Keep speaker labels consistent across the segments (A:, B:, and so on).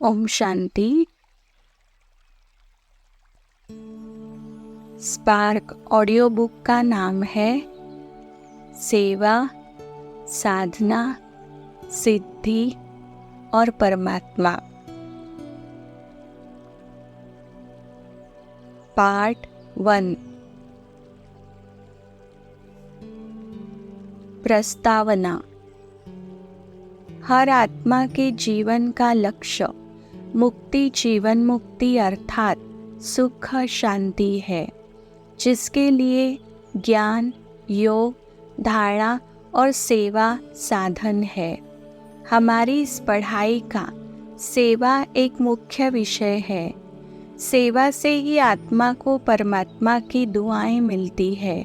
A: Om Shanti. Spark audio book का नाम है सेवा, साधना, सिद्धि और परमात्मा। पार्ट 1। प्रस्तावना। हर आत्मा के जीवन का लक्ष्य मुक्ति, जीवन मुक्ति अर्थात सुख शांति है, जिसके लिए ज्ञान, योग, धारणा और सेवा साधन है। हमारी इस पढ़ाई का सेवा एक मुख्य विषय है। सेवा से ही आत्मा को परमात्मा की दुआएं मिलती है,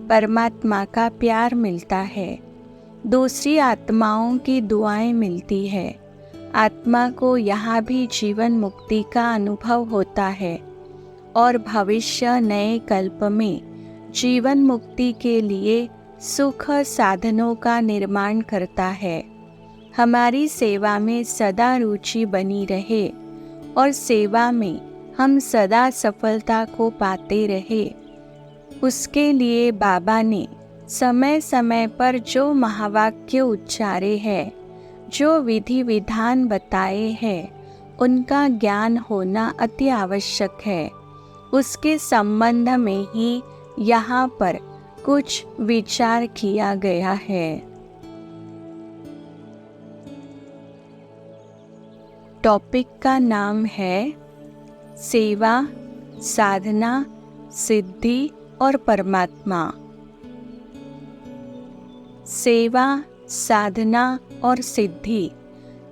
A: परमात्मा का प्यार मिलता है, दूसरी आत्माओं की दुआएं मिलती है। आत्मा को यहाँ भी जीवन मुक्ति का अनुभव होता है और भविष्य नए कल्प में जीवन मुक्ति के लिए सुख साधनों का निर्माण करता है। हमारी सेवा में सदा रुचि बनी रहे और सेवा में हम सदा सफलता को पाते रहे, उसके लिए बाबा ने समय समय पर जो महावाक्य उच्चारे हैं, जो विधि विधान बताए हैं, उनका ज्ञान होना अति आवश्यक है। उसके संबंध में ही यहाँ पर कुछ विचार किया गया है। टॉपिक का नाम है सेवा, साधना, सिद्धि और परमात्मा। सेवा, साधना और सिद्धि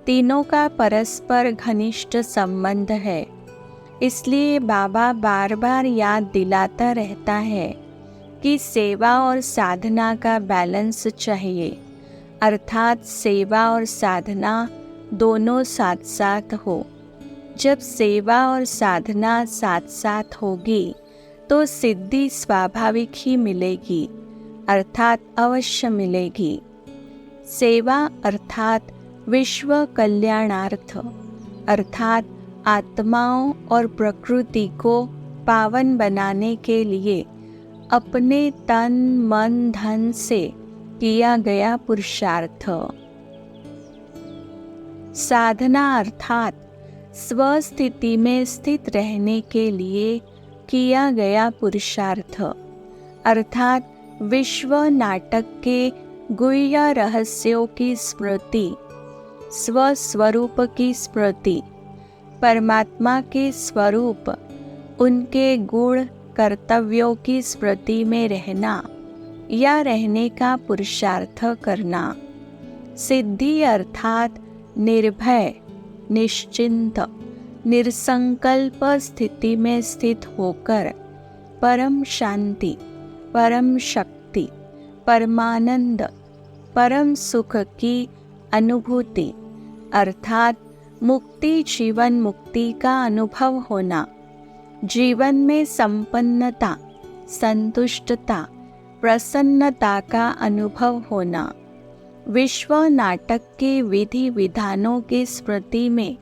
A: तीनों का परस्पर घनिष्ठ संबंध है। इसलिए बाबा बार बार याद दिलाता रहता है कि सेवा और साधना का बैलेंस चाहिए, अर्थात सेवा और साधना दोनों साथ साथ हो। जब सेवा और साधना साथ साथ होगी तो सिद्धि स्वाभाविक ही मिलेगी, अर्थात अवश्य मिलेगी। सेवा अर्थात विश्व कल्याणार्थ, अर्थात आत्माओं और प्रकृति को पावन बनाने के लिए अपने तन मन धन से किया गया पुरुषार्थ। साधना अर्थात स्वस्थिति में स्थित रहने के लिए किया गया पुरुषार्थ, अर्थात विश्व नाटक के गुह्य रहस्यों की स्मृति, स्वस्वरूप की स्मृति, परमात्मा के स्वरूप, उनके गुण कर्तव्यों की स्मृति में रहना या रहने का पुरुषार्थ करना। सिद्धि अर्थात निर्भय, निश्चिंत, निसंकल्प स्थिति में स्थित होकर परम शांति, परम शक्ति, परमानंद, परम सुख की अनुभूति अर्थात मुक्ति, जीवन मुक्ति का अनुभव होना। जीवन में संपन्नता, संतुष्टता, प्रसन्नता का अनुभव होना। विश्व नाटक के विधि विधानों की स्मृति में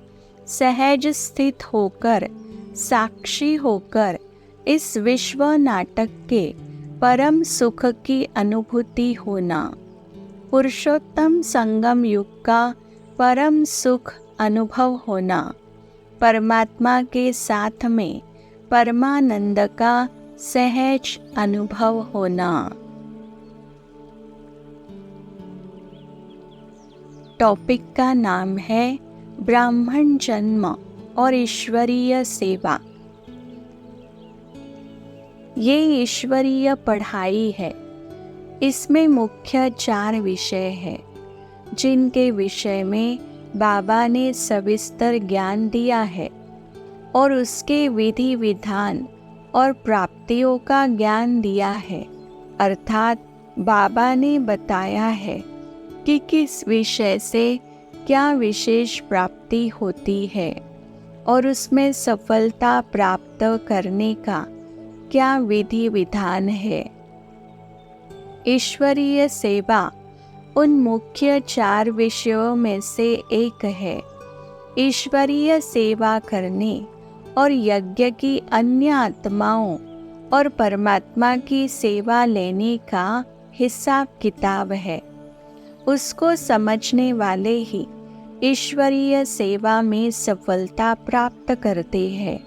A: सहज स्थित होकर, साक्षी होकर इस विश्व नाटक के परम सुख की अनुभूति होना। पुरुषोत्तम संगम युग का परम सुख अनुभव होना। परमात्मा के साथ में परमानंद का सहज अनुभव होना। टॉपिक का नाम है ब्राह्मण जन्म और ईश्वरीय सेवा। ये ईश्वरीय पढ़ाई है। इसमें मुख्य 4 विषय हैं, जिनके विषय में बाबा ने सविस्तर ज्ञान दिया है और उसके विधि विधान और प्राप्तियों का ज्ञान दिया है, अर्थात बाबा ने बताया है कि किस विषय से क्या विशेष प्राप्ति होती है और उसमें सफलता प्राप्त करने का क्या विधि विधान है। ईश्वरीय सेवा उन मुख्य 4 विषयों में से एक है। ईश्वरीय सेवा करने और यज्ञ की अन्य आत्माओं और परमात्मा की सेवा लेने का हिसाब किताब है। उसको समझने वाले ही ईश्वरीय सेवा में सफलता प्राप्त करते हैं,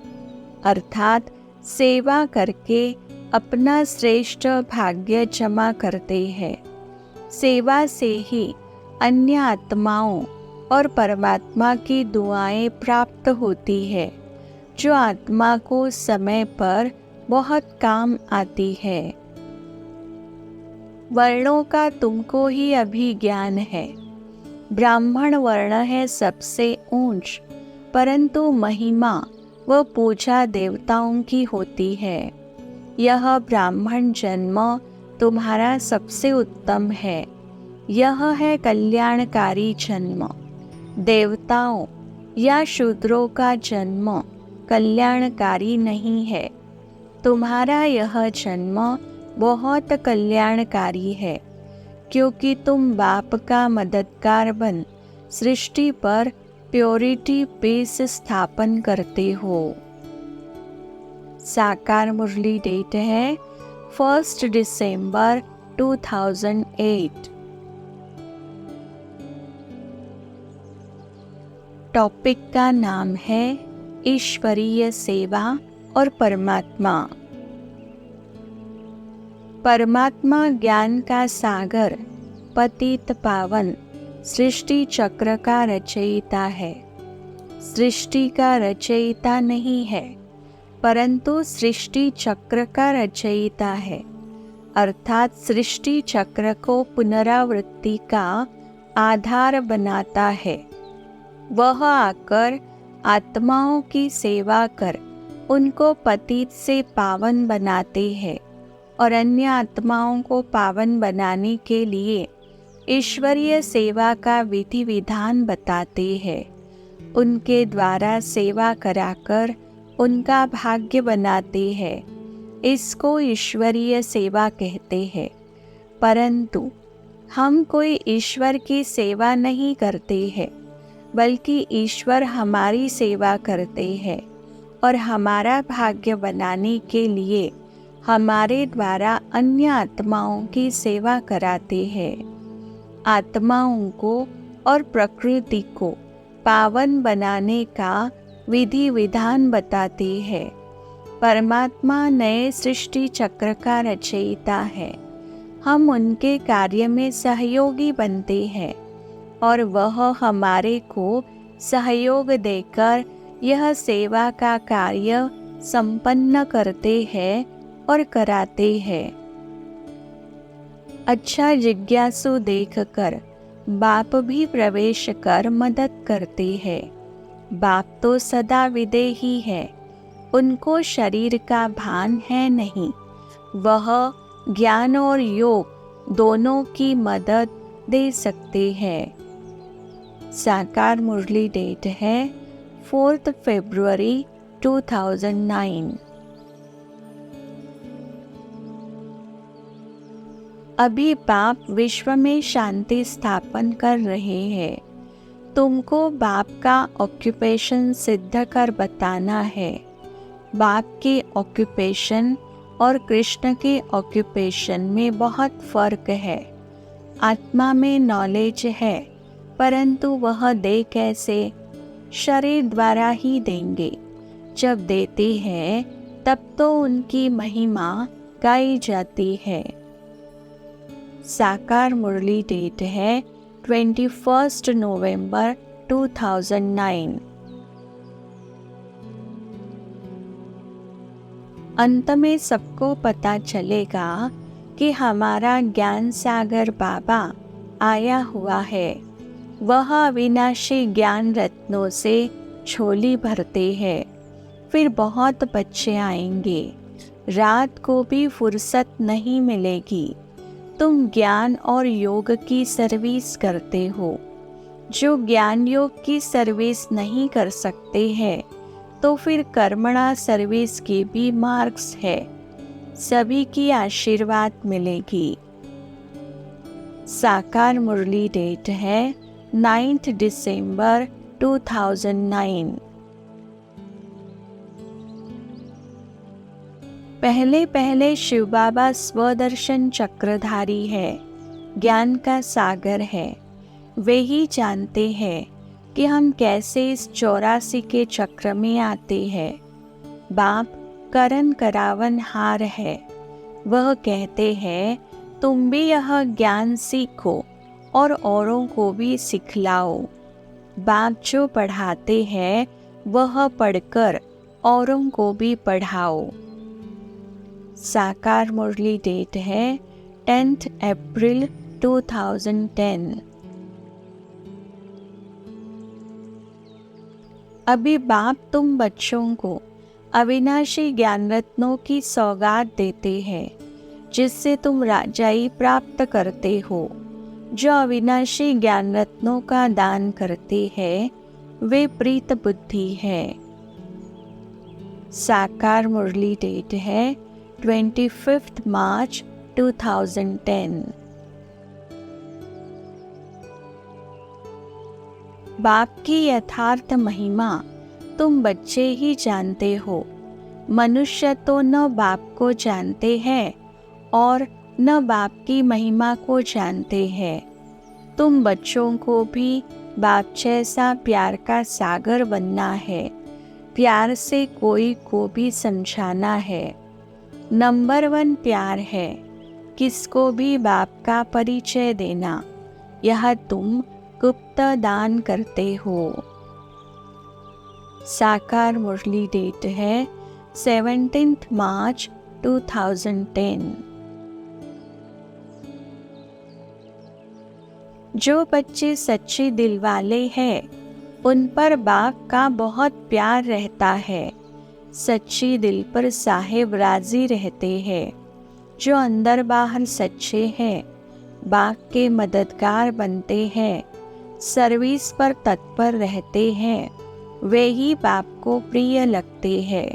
A: अर्थात सेवा करके अपना श्रेष्ठ भाग्य जमा करते हैं। सेवा से ही अन्य आत्माओं और परमात्मा की दुआएं प्राप्त होती है, जो आत्मा को समय पर बहुत काम आती है। वर्णों का तुमको ही अभी ज्ञान है। ब्राह्मण वर्ण है सबसे ऊंच, परंतु महिमा व पूजा देवताओं की होती है। यह ब्राह्मण जन्म तुम्हारा सबसे उत्तम है। यह है कल्याणकारी जन्म। देवताओं या शूद्रों का जन्म कल्याणकारी नहीं है। तुम्हारा यह जन्म बहुत कल्याणकारी है, क्योंकि तुम बाप का मददगार बन सृष्टि पर प्योरिटी पीस स्थापन करते हो। साकार मुरली डेट है 1 दिसंबर 2008। टॉपिक का नाम है ईश्वरीय सेवा और परमात्मा। परमात्मा ज्ञान का सागर, पतित पावन, सृष्टि चक्र का रचयिता है। सृष्टि का रचयिता नहीं है, परंतु सृष्टि चक्र का रचयिता है, अर्थात सृष्टि चक्र को पुनरावृत्ति का आधार बनाता है। वह आकर आत्माओं की सेवा कर उनको पतित से पावन बनाते हैं और अन्य आत्माओं को पावन बनाने के लिए ईश्वरीय सेवा का विधि विधान बताते हैं। उनके द्वारा सेवा कराकर उनका भाग्य बनाते हैं। इसको ईश्वरीय सेवा कहते हैं। परंतु हम कोई ईश्वर की सेवा नहीं करते हैं, बल्कि ईश्वर हमारी सेवा करते हैं और हमारा भाग्य बनाने के लिए हमारे द्वारा अन्य आत्माओं की सेवा कराते हैं। आत्माओं को और प्रकृति को पावन बनाने का विधि विधान बताते हैं। परमात्मा नए सृष्टि चक्र का रचयिता है। हम उनके कार्य में सहयोगी बनते हैं और वह हमारे को सहयोग देकर यह सेवा का कार्य संपन्न करते हैं और कराते हैं। अच्छा जिज्ञासु देखकर बाप भी प्रवेश कर मदद करते हैं। बाप तो सदा विदेही है, उनको शरीर का भान है नहीं। वह ज्ञान और योग दोनों की मदद दे सकते हैं। साकार मुरली डेट है 4 फरवरी 2009। अभी बाप विश्व में शांति स्थापन कर रहे हैं। तुमको बाप का ऑक्यूपेशन सिद्ध कर बताना है। बाप के ऑक्यूपेशन और कृष्ण के ऑक्यूपेशन में बहुत फर्क है। आत्मा में नॉलेज है, परंतु वह दे कैसे? शरीर द्वारा ही देंगे। जब देते हैं तब तो उनकी महिमा गाई जाती है। साकार मुरली डेट है 21 नवंबर 2009। अंत में सबको पता चलेगा कि हमारा ज्ञान सागर बाबा आया हुआ है। वह अविनाशी ज्ञान रत्नों से झोली भरते हैं। फिर बहुत बच्चे आएंगे। रात को भी फुर्सत नहीं मिलेगी। तुम ज्ञान और योग की सर्विस करते हो। जो ज्ञान योग की सर्विस नहीं कर सकते हैं, तो फिर कर्मणा सर्विस की भी मार्क्स है। सभी की आशीर्वाद मिलेगी। साकार मुरली डेट है 9 दिसंबर 2009। पहले पहले शिव बाबा स्वदर्शन चक्रधारी है, ज्ञान का सागर है। वे ही जानते हैं कि हम कैसे इस 84 के चक्र में आते हैं। बाप करण करावन हार है। वह कहते हैं तुम भी यह ज्ञान सीखो और औरों को भी सिखलाओ। बाप जो पढ़ाते हैं वह पढ़कर औरों को भी पढ़ाओ। साकार मुरली डेट है 10 अप्रैल 2010। अभी बाप तुम बच्चों को अविनाशी ज्ञान रत्नों की सौगात देते हैं, जिससे तुम राजाई प्राप्त करते हो। जो अविनाशी ज्ञान रत्नों का दान करते हैं वे प्रीत बुद्धि है। साकार मुरली डेट है 25 मार्च 2010। बाप की यथार्थ महिमा तुम बच्चे ही जानते हो। मनुष्य तो न बाप को जानते हैं और न बाप की महिमा को जानते हैं। तुम बच्चों को भी बाप जैसा प्यार का सागर बनना है। प्यार से कोई को भी समझाना है। नंबर 1 प्यार है। किसको भी बाप का परिचय देना, यह तुम गुप्त दान करते हो। साकार मुरली डेट है 17 मार्च 2010। जो बच्चे सच्चे दिल वाले हैं उन पर बाप का बहुत प्यार रहता है। सच्ची दिल पर साहेब राजी रहते हैं। जो अंदर बाहर सच्चे हैं बाप के मददगार बनते हैं। सर्विस पर तत्पर रहते हैं, वे ही बाप को प्रिय लगते हैं।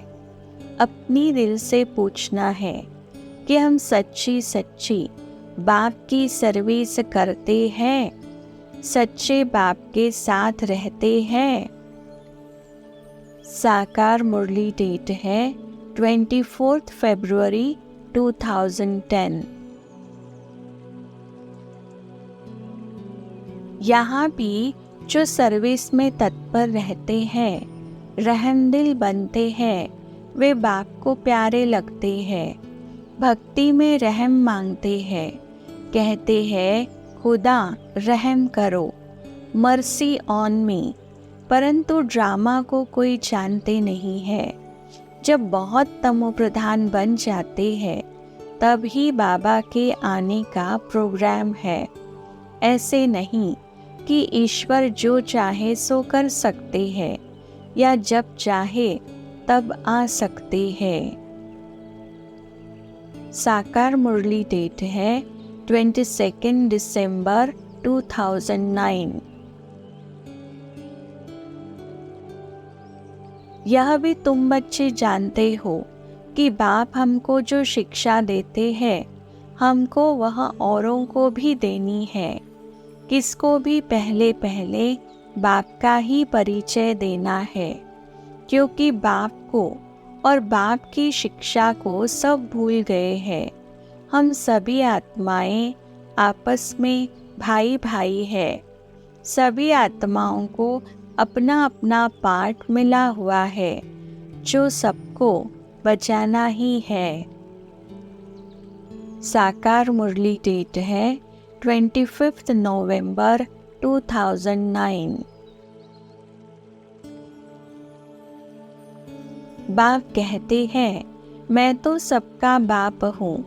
A: अपनी दिल से पूछना है कि हम सच्ची सच्ची बाप की सर्विस करते हैं, सच्चे बाप के साथ रहते हैं। साकार मुरली डेट है 24 फरवरी 2010। यहाँ भी जो सर्विस में तत्पर रहते हैं, रहमदिल बनते हैं, वे बाप को प्यारे लगते हैं। भक्ति में रहम मांगते हैं, कहते हैं खुदा रहम करो, मर्सी ऑन मी। परंतु ड्रामा को कोई जानते नहीं है। जब बहुत तमोप्रधान बन जाते हैं तब ही बाबा के आने का प्रोग्राम है। ऐसे नहीं कि ईश्वर जो चाहे सो कर सकते हैं या जब चाहे तब आ सकते हैं। साकार मुरली डेट है 22 दिसंबर 2009। यह भी तुम बच्चे जानते हो कि बाप हमको जो शिक्षा देते हैं हमको वह औरों को भी देनी है। किसको भी पहले पहले बाप का ही परिचय देना है, क्योंकि बाप को और बाप की शिक्षा को सब भूल गए हैं। हम सभी आत्माएं आपस में भाई भाई है। सभी आत्माओं को अपना अपना पार्ट मिला हुआ है जो सबको बचाना ही है। साकार मुरली डेट है 25 नवंबर 2009। बाप कहते हैं मैं तो सबका बाप हूँ,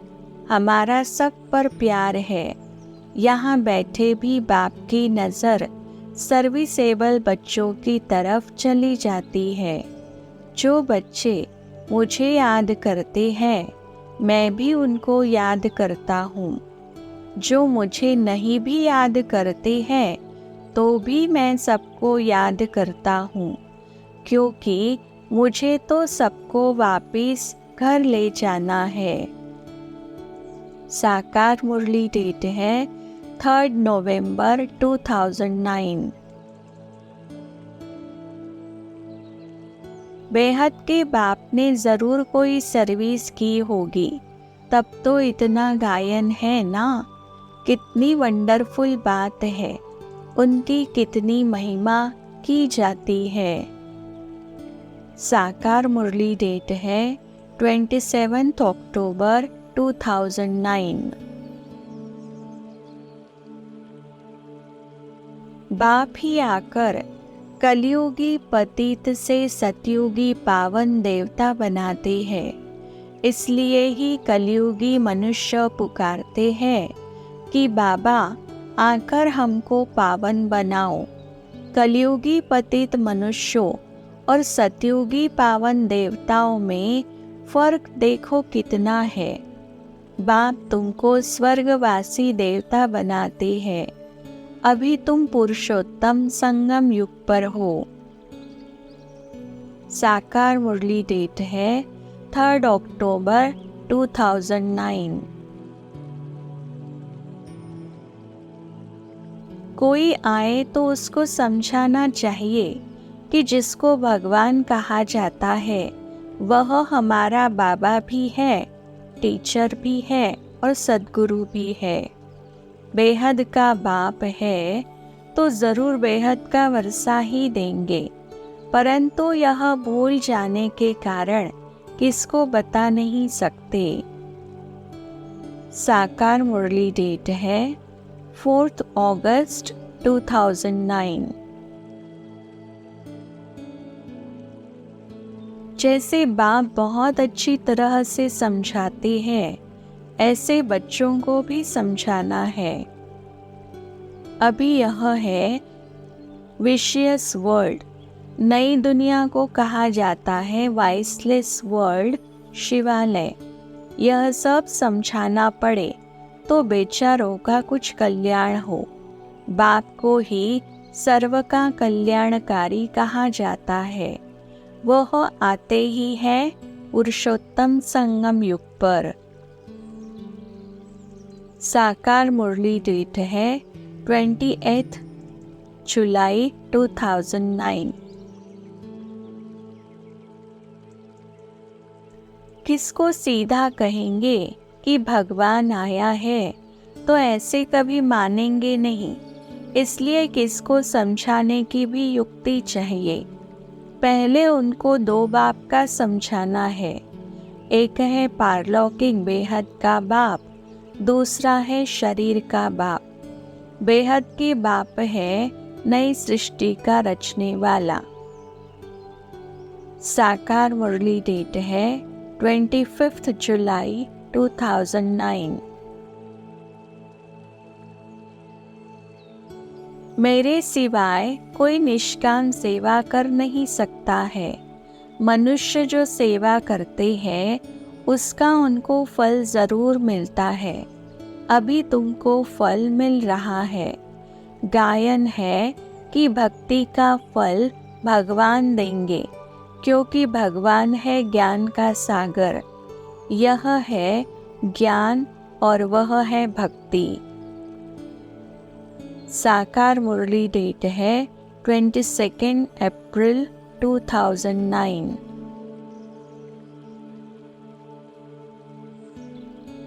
A: हमारा सब पर प्यार है। यहाँ बैठे भी बाप की नज़र सर्विसेबल बच्चों की तरफ चली जाती है। जो बच्चे मुझे याद करते हैं मैं भी उनको याद करता हूँ। जो मुझे नहीं भी याद करते हैं तो भी मैं सबको याद करता हूँ, क्योंकि मुझे तो सबको वापस घर ले जाना है। साकार मुरली डेट है 3 नवंबर 2009। बेहद के बाप ने ज़रूर कोई सर्विस की होगी, तब तो इतना गायन है ना। कितनी वंडरफुल बात है, उनकी कितनी महिमा की जाती है। साकार मुरली डेट है 27 अक्टूबर 2009। बाप ही आकर कलयुगी पतित से सतयुगी पावन देवता बनाते हैं। इसलिए ही कलयुगी मनुष्य पुकारते हैं कि बाबा आकर हमको पावन बनाओ। कलयुगी पतित मनुष्यों और सतयुगी पावन देवताओं में फर्क देखो कितना है। बाप तुमको स्वर्गवासी देवता बनाते हैं। अभी तुम पुरुषोत्तम संगम युग पर हो। साकार मुरली डेट है 3 अक्टूबर 2009। कोई आए तो उसको समझाना चाहिए कि जिसको भगवान कहा जाता है वह हमारा बाबा भी है, टीचर भी है और सद्गुरु भी है। बेहद का बाप है तो ज़रूर बेहद का वर्षा ही देंगे, परंतु यह भूल जाने के कारण किसको बता नहीं सकते। साकार मुरली डेट है 4 अगस्त 2009। जैसे बाप बहुत अच्छी तरह से समझाते हैं, ऐसे बच्चों को भी समझाना है। अभी यह है विशियस वर्ल्ड, नई दुनिया को कहा जाता है वाइसलेस वर्ल्ड, शिवालय। यह सब समझाना पड़े तो बेचारों का कुछ कल्याण हो। बाप को ही सर्व का कल्याणकारी कहा जाता है। वह आते ही है पुरुषोत्तम संगम युग पर। साकार मुरली डेट है 28 जुलाई 2009। किसको सीधा कहेंगे कि भगवान आया है तो ऐसे कभी मानेंगे नहीं। इसलिए किसको समझाने की भी युक्ति चाहिए। पहले उनको 2 बाप का समझाना है। एक है पारलौकिक बेहद का बाप, दूसरा है शरीर का बाप। बेहद के बाप है नई सृष्टि का रचने वाला। साकार मुरली डेट है 25 जुलाई 2009। मेरे सिवाय कोई निष्काम सेवा कर नहीं सकता है। मनुष्य जो सेवा करते हैं उसका उनको फल जरूर मिलता है। अभी तुमको फल मिल रहा है। गायन है कि भक्ति का फल भगवान देंगे, क्योंकि भगवान है ज्ञान का सागर। यह है ज्ञान और वह है भक्ति। साकार मुरली डेट है 22 अप्रैल 2009।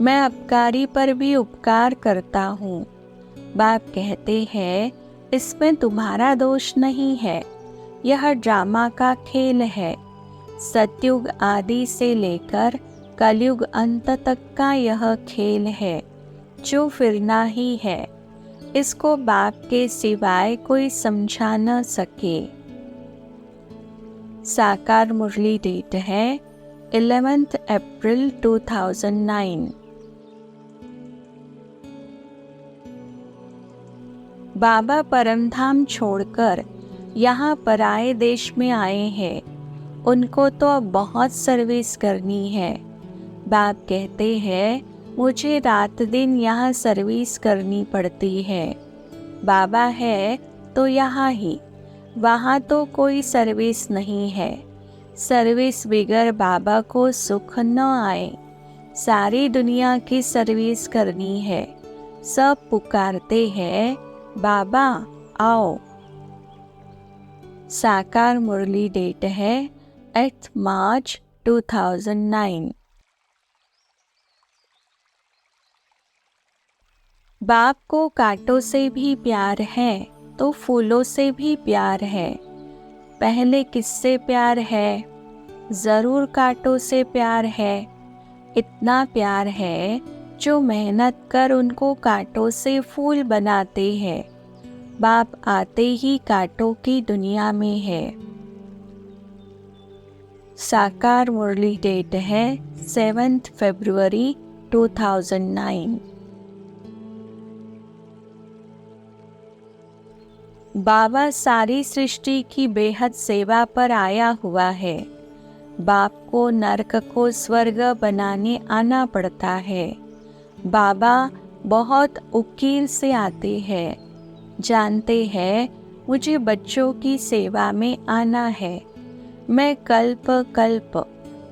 A: मैं अपकारी पर भी उपकार करता हूँ। बाप कहते हैं इसमें तुम्हारा दोष नहीं है, यह ड्रामा का खेल है। सतयुग आदि से लेकर कलयुग अंत तक का यह खेल है जो फिरना ही है। इसको बाप के सिवाय कोई समझा न सके। साकार मुरली डेट है 11 अप्रैल 2009। बाबा परमधाम छोड़कर यहाँ पराए देश में आए हैं। उनको तो अब बहुत सर्विस करनी है। बाप कहते हैं मुझे रात दिन यहाँ सर्विस करनी पड़ती है। बाबा है तो यहाँ ही, वहाँ तो कोई सर्विस नहीं है। सर्विस बिगर बाबा को सुख न आए। सारी दुनिया की सर्विस करनी है। सब पुकारते हैं बाबा आओ। साकार मुरली डेट है 8 March 2009। बाप को कांटों से भी प्यार है तो फूलों से भी प्यार है। पहले किससे प्यार है? ज़रूर कांटों से प्यार है। इतना प्यार है जो मेहनत कर उनको कांटों से फूल बनाते हैं। बाप आते ही कांटों की दुनिया में है। साकार मुरली डेट है 7 फरवरी 2009। बाबा सारी सृष्टि की बेहद सेवा पर आया हुआ है। बाप को नरक को स्वर्ग बनाने आना पड़ता है। बाबा बहुत उकीर से आते हैं। जानते हैं मुझे बच्चों की सेवा में आना है। मैं कल्प कल्प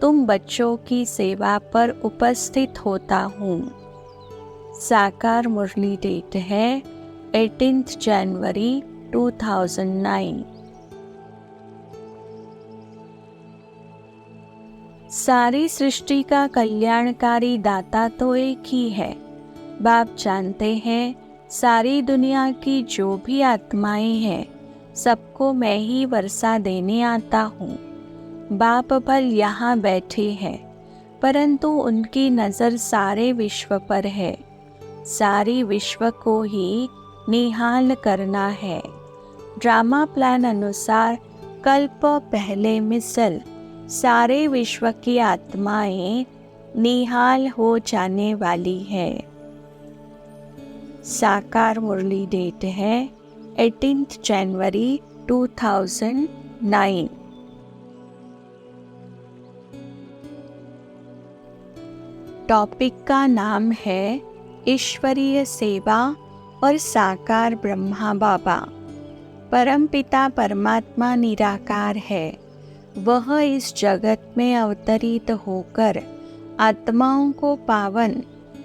A: तुम बच्चों की सेवा पर उपस्थित होता हूँ। साकार मुरली डेट है 18 जनवरी 2009। सारी सृष्टि का कल्याणकारी दाता तो एक ही है। बाप जानते हैं सारी दुनिया की जो भी आत्माएं हैं सबको मैं ही वर्षा देने आता हूँ। बाप भल यहाँ बैठे हैं परंतु उनकी नज़र सारे विश्व पर है। सारी विश्व को ही निहाल करना है। ड्रामा प्लान अनुसार कल्प पहले मिसल सारे विश्व की आत्माएं निहाल हो जाने वाली है। साकार मुरली डेट है 18 जनवरी 2009। टॉपिक का नाम है ईश्वरीय सेवा और साकार ब्रह्मा बाबा। परमपिता परमात्मा निराकार है। वह इस जगत में अवतरित होकर आत्माओं को पावन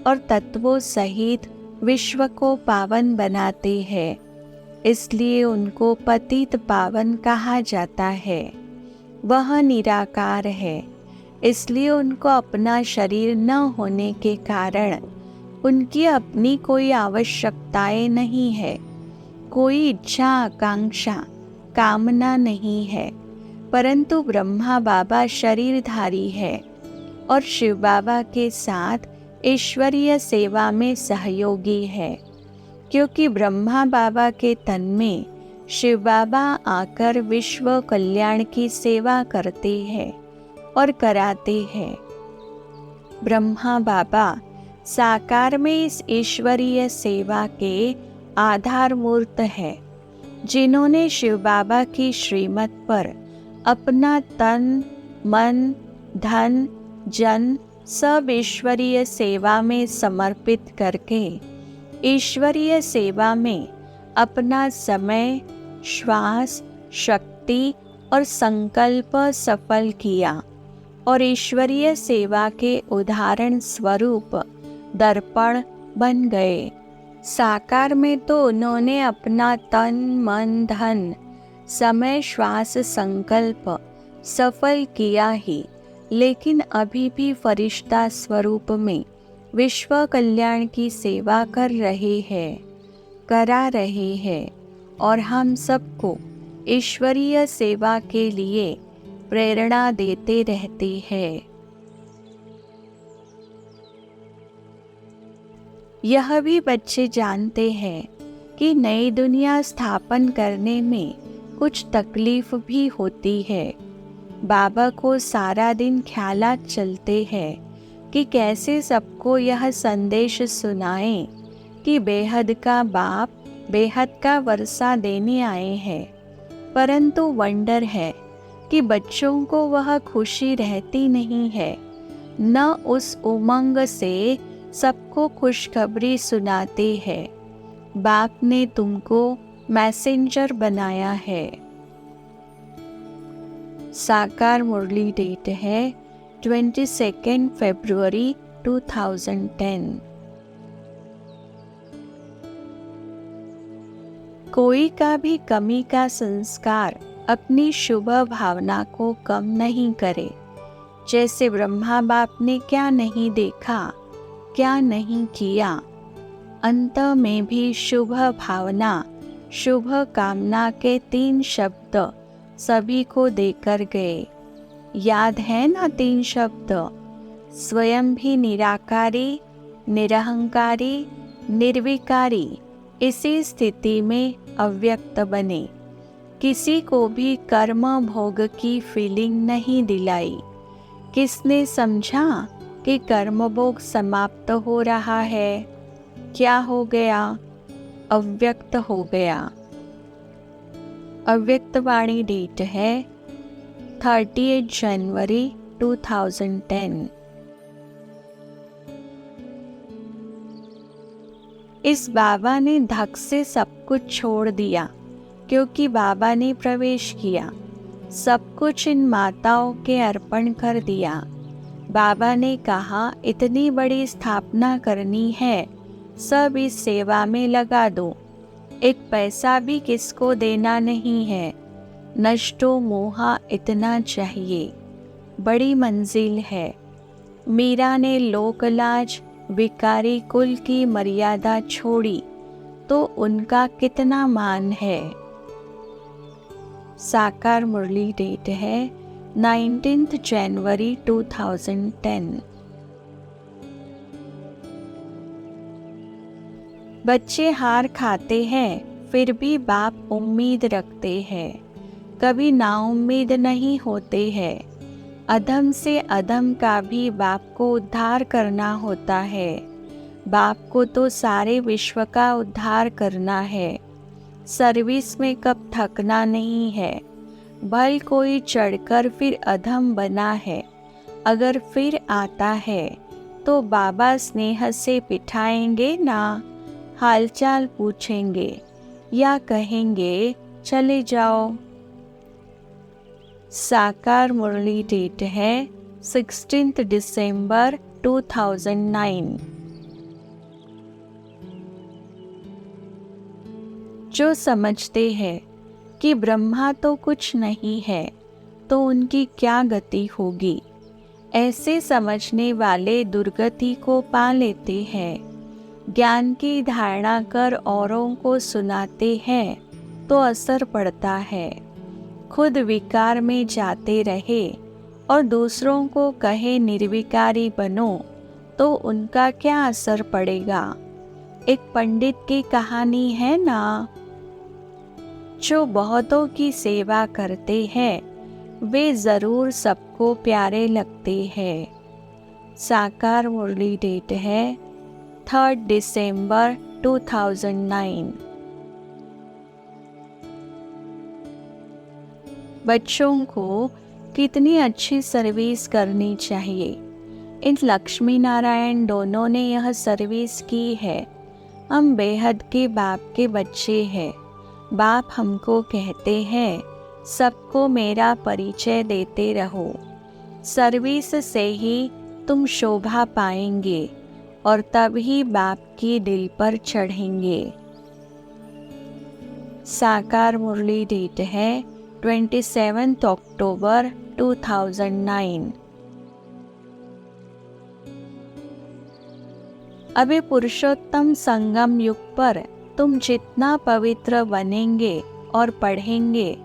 A: और तत्वों सहित विश्व को पावन बनाते हैं। इसलिए उनको पतित पावन कहा जाता है। वह निराकार है, इसलिए उनको अपना शरीर न होने के कारण उनकी अपनी कोई आवश्यकताएं नहीं है। कोई इच्छा आकांक्षा कामना नहीं है। परंतु ब्रह्मा बाबा शरीरधारी है और शिव बाबा के साथ ईश्वरीय सेवा में सहयोगी है। क्योंकि ब्रह्मा बाबा के तन में शिव बाबा आकर विश्व कल्याण की सेवा करते हैं और कराते हैं। ब्रह्मा बाबा साकार में इस ईश्वरीय सेवा के आधार मूर्त है। जिन्होंने शिव बाबा की श्रीमत पर अपना तन मन धन जन सब ईश्वरीय सेवा में समर्पित करके ईश्वरीय सेवा में अपना समय श्वास शक्ति और संकल्प सफल किया और ईश्वरीय सेवा के उदाहरण स्वरूप दर्पण बन गए। साकार में तो उन्होंने अपना तन मन धन समय श्वास संकल्प सफल किया ही, लेकिन अभी भी फरिश्ता स्वरूप में विश्व कल्याण की सेवा कर रहे हैं, करा रहे हैं और हम सबको ईश्वरीय सेवा के लिए प्रेरणा देते रहते हैं। यह भी बच्चे जानते हैं कि नई दुनिया स्थापन करने में कुछ तकलीफ भी होती है। बाबा को सारा दिन ख्यालात चलते हैं कि कैसे सबको यह संदेश सुनाएं कि बेहद का बाप बेहद का वर्षा देने आए हैं। परंतु वंडर है कि बच्चों को वह खुशी रहती नहीं है, न उस उमंग से सबको खुशखबरी सुनाते हैं। बाप ने तुमको मैसेंजर बनाया है। साकार मुरली डेट है 22 फरवरी 2010। कोई का भी कमी का संस्कार अपनी शुभ भावना को कम नहीं करे। जैसे ब्रह्मा बाप ने क्या नहीं देखा, क्या नहीं किया, अंत में भी शुभ भावना, शुभ कामना के 3 शब्द सभी को देकर गए। याद है ना 3 शब्द? स्वयं भी निराकारी, निरहंकारी, निर्विकारी, इसी स्थिति में अव्यक्त बने। किसी को भी कर्म भोग की फीलिंग नहीं दिलाई। किसने समझा कि कर्म भोग समाप्त हो रहा है? क्या हो गया? अव्यक्त हो गया। अव्यक्त वाणी डेट है 38 जनवरी 2010। इस बाबा ने धक से सब कुछ छोड़ दिया, क्योंकि बाबा ने प्रवेश किया। सब कुछ इन माताओं के अर्पण कर दिया। बाबा ने कहा, इतनी बड़ी स्थापना करनी है, सब इस सेवा में लगा दो। एक पैसा भी किसको देना नहीं है। नष्टो मोहा इतना चाहिए। बड़ी मंजिल है। मीरा ने लोकलाज, भिखारी कुल की मर्यादा छोड़ी, तो उनका कितना मान है। साकार मुरली डेट है 19 जनवरी 2010। बच्चे हार खाते हैं, फिर भी बाप उम्मीद रखते हैं। कभी नाउम्मीद नहीं होते हैं। अधम से अधम का भी बाप को उद्धार करना होता है। बाप को तो सारे विश्व का उद्धार करना है। सर्विस में कब थकना नहीं है। भल कोई चढ़कर फिर अधम बना है, अगर फिर आता है तो बाबा स्नेह से बिठाएंगे ना। हालचाल पूछेंगे या कहेंगे चले जाओ। साकार मुरली डेट है 16 दिसंबर 2009। जो समझते हैं कि ब्रह्मा तो कुछ नहीं है, तो उनकी क्या गति होगी, ऐसे समझने वाले दुर्गति को पा लेते हैं। ज्ञान की धारणा कर औरों को सुनाते हैं तो असर पड़ता है। खुद विकार में जाते रहे और दूसरों को कहे निर्विकारी बनो, तो उनका क्या असर पड़ेगा। एक पंडित की कहानी है ना, जो बहुतों की सेवा करते हैं वे जरूर सबको प्यारे लगते हैं। साकार मुरली डेट है 3 दिसंबर 2009। बच्चों को कितनी अच्छी सर्विस करनी चाहिए। इन लक्ष्मी नारायण दोनों ने यह सर्विस की है। हम बेहद के बाप के बच्चे हैं। बाप हमको कहते हैं, सबको मेरा परिचय देते रहो। सर्विस से ही तुम शोभा पाएंगे और तभी बाप की दिल पर चढ़ेंगे। साकार मुरली डेट है 27 अक्टूबर 2009। अभी पुरुषोत्तम संगम युग पर तुम जितना पवित्र बनेंगे और पढ़ेंगे,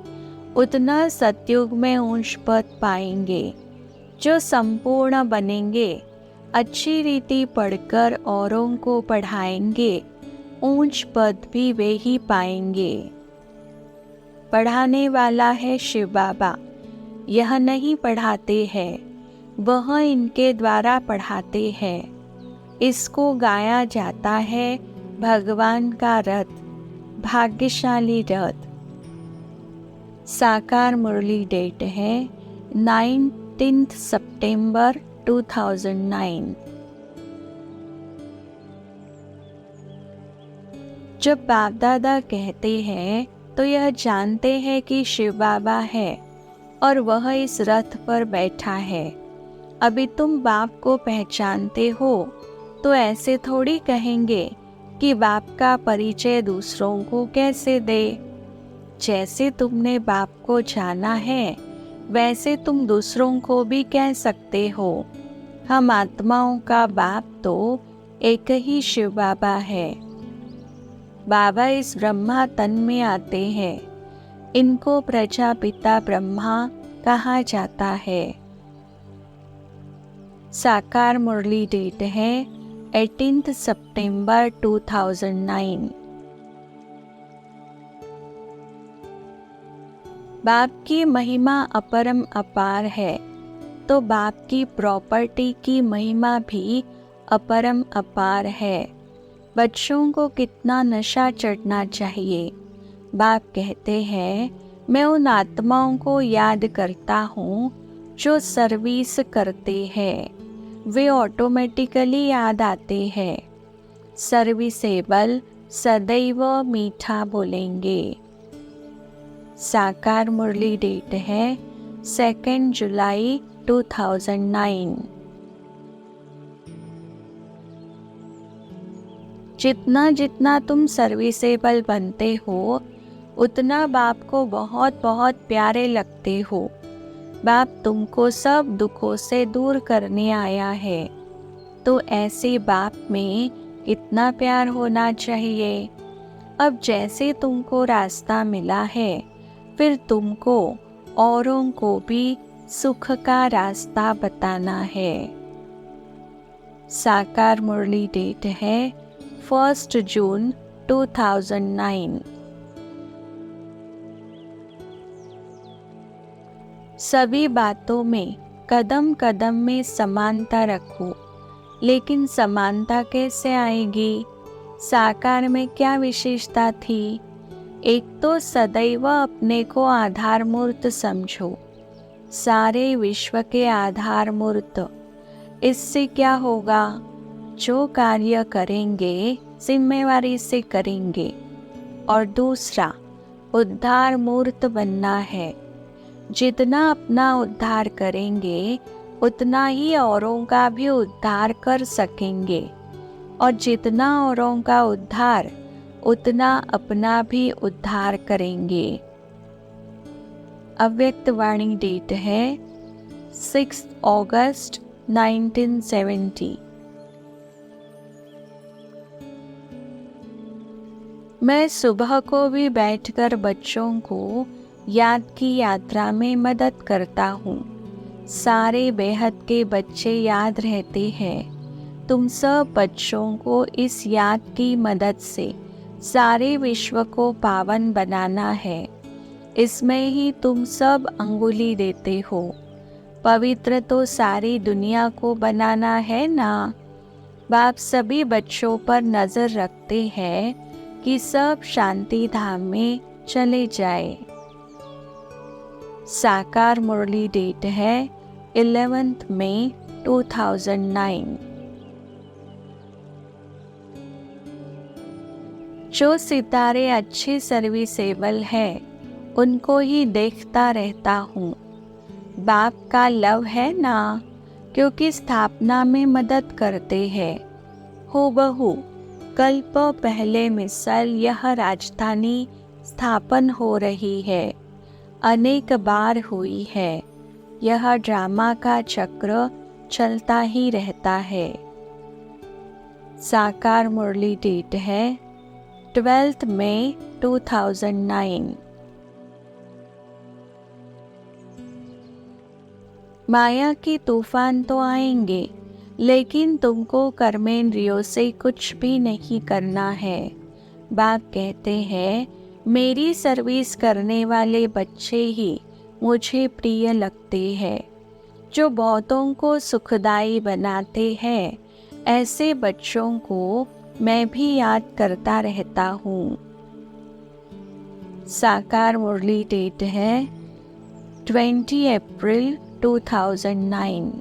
A: उतना सतयुग में ऊंच पद पाएंगे। जो संपूर्ण बनेंगे, अच्छी रीति पढ़कर औरों को पढ़ाएंगे, ऊंच पद भी वे ही पाएंगे। पढ़ाने वाला है शिव बाबा। यह नहीं पढ़ाते हैं, वह इनके द्वारा पढ़ाते हैं। इसको गाया जाता है भगवान का रथ, भाग्यशाली रथ। साकार मुरली डेट है 19 सितंबर 2009। जब बाप दादा कहते हैं तो यह जानते हैं कि शिव बाबा है और वह इस रथ पर बैठा है। अभी तुम बाप को पहचानते हो तो ऐसे थोड़ी कहेंगे कि बाप का परिचय दूसरों को कैसे दे। जैसे तुमने बाप को जाना है वैसे तुम दूसरों को भी कह सकते हो। हम आत्माओं का बाप तो एक ही शिव बाबा है। बाबा इस ब्रह्मा तन में आते हैं। इनको प्रजापिता ब्रह्मा कहा जाता है। साकार मुरली डेट है 18 सितंबर 2009। बाप की महिमा अपरम अपार है, तो बाप की प्रॉपर्टी की महिमा भी अपरम अपार है। बच्चों को कितना नशा चढ़ना चाहिए। बाप कहते हैं, मैं उन आत्माओं को याद करता हूँ जो सर्विस करते हैं। वे ऑटोमेटिकली याद आते हैं। सर्विसेबल सदैव मीठा बोलेंगे। साकार मुरली डेट है 2 जुलाई 2009। जितना जितना तुम सर्विसेबल बनते हो उतना बाप को बहुत बहुत प्यारे लगते हो। बाप तुमको सब दुखों से दूर करने आया है, तो ऐसे बाप में कितना प्यार होना चाहिए। अब जैसे तुमको रास्ता मिला है, फिर तुमको औरों को भी सुख का रास्ता बताना है। साकार मुरली डेट है 1 जून 2009। सभी बातों में कदम कदम में समानता रखो। लेकिन समानता कैसे आएगी? साकार में क्या विशेषता थी? एक तो सदैव अपने को आधार मूर्त समझो, सारे विश्व के आधार मूर्त। इससे क्या होगा? जो कार्य करेंगे जिम्मेवारी से करेंगे। और दूसरा, उद्धार मूर्त बनना है। जितना अपना उद्धार करेंगे उतना ही औरों का भी उद्धार कर सकेंगे, और जितना औरों का उद्धार उतना अपना भी उद्धार करेंगे। अव्यक्त वाणी डेट है 6 अगस्त 1970। मैं सुबह को भी बैठकर बच्चों को याद की यात्रा में मदद करता हूँ। सारे बेहद के बच्चे याद रहते हैं। तुम सब बच्चों को इस याद की मदद से सारे विश्व को पावन बनाना है। इसमें ही तुम सब अंगुली देते हो। पवित्र तो सारी दुनिया को बनाना है ना। बाप सभी बच्चों पर नजर रखते हैं कि सब शांति धाम में चले जाए। साकार मुरली डेट है 11 मई 2009। जो सितारे अच्छे सर्विसेबल है उनको ही देखता रहता हूँ। बाप का लव है ना, क्योंकि स्थापना में मदद करते हैं। हूबहू कल्प पहले मिसल यह राजधानी स्थापन हो रही है। अनेक बार हुई है। यह ड्रामा का चक्र चलता ही रहता है। साकार मुरली डेट है 12 मई 2009। माया की तूफान तो आएंगे, लेकिन तुमको कर्मेंद्रियों से कुछ भी नहीं करना है। बाप कहते हैं, मेरी सर्विस करने वाले बच्चे ही मुझे प्रिय लगते हैं। जो बहुतों को सुखदायी बनाते हैं, ऐसे बच्चों को मैं भी याद करता रहता हूँ। साकार मुरली डेट है 20 अप्रैल 2009।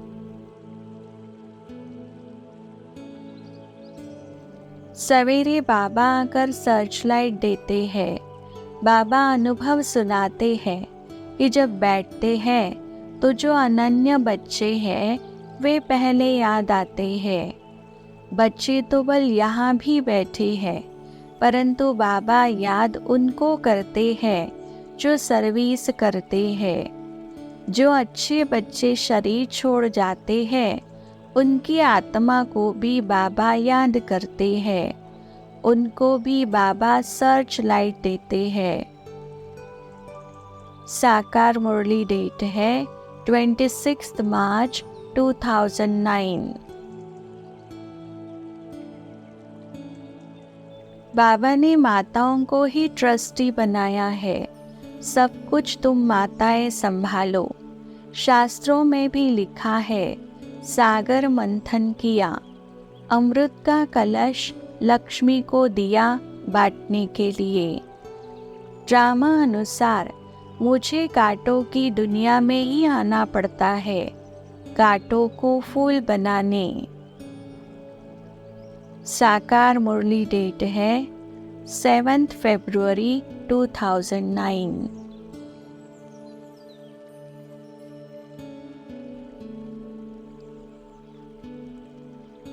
A: सवेरे बाबा आकर सर्च लाइट देते हैं। बाबा अनुभव सुनाते हैं कि जब बैठते हैं तो जो अनन्य बच्चे हैं वे पहले याद आते हैं। बच्चे तो बल यहाँ भी बैठे हैं, परंतु बाबा याद उनको करते हैं जो सर्विस करते हैं। जो अच्छे बच्चे शरीर छोड़ जाते हैं उनकी आत्मा को भी बाबा याद करते हैं, उनको भी बाबा सर्च लाइट देते हैं। साकार मुरली डेट है 26 मार्च 2009। बाबा ने माताओं को ही ट्रस्टी बनाया है। सब कुछ तुम माताएं संभालो। शास्त्रों में भी लिखा है, सागर मंथन किया, अमृत का कलश लक्ष्मी को दिया बांटने के लिए। ड्रामा अनुसार मुझे कांटों की दुनिया में ही आना पड़ता है, कांटों को फूल बनाने। साकार मुरली डेट है 7 फरवरी 2009।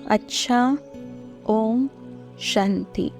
A: अच्छा, ओम शांति।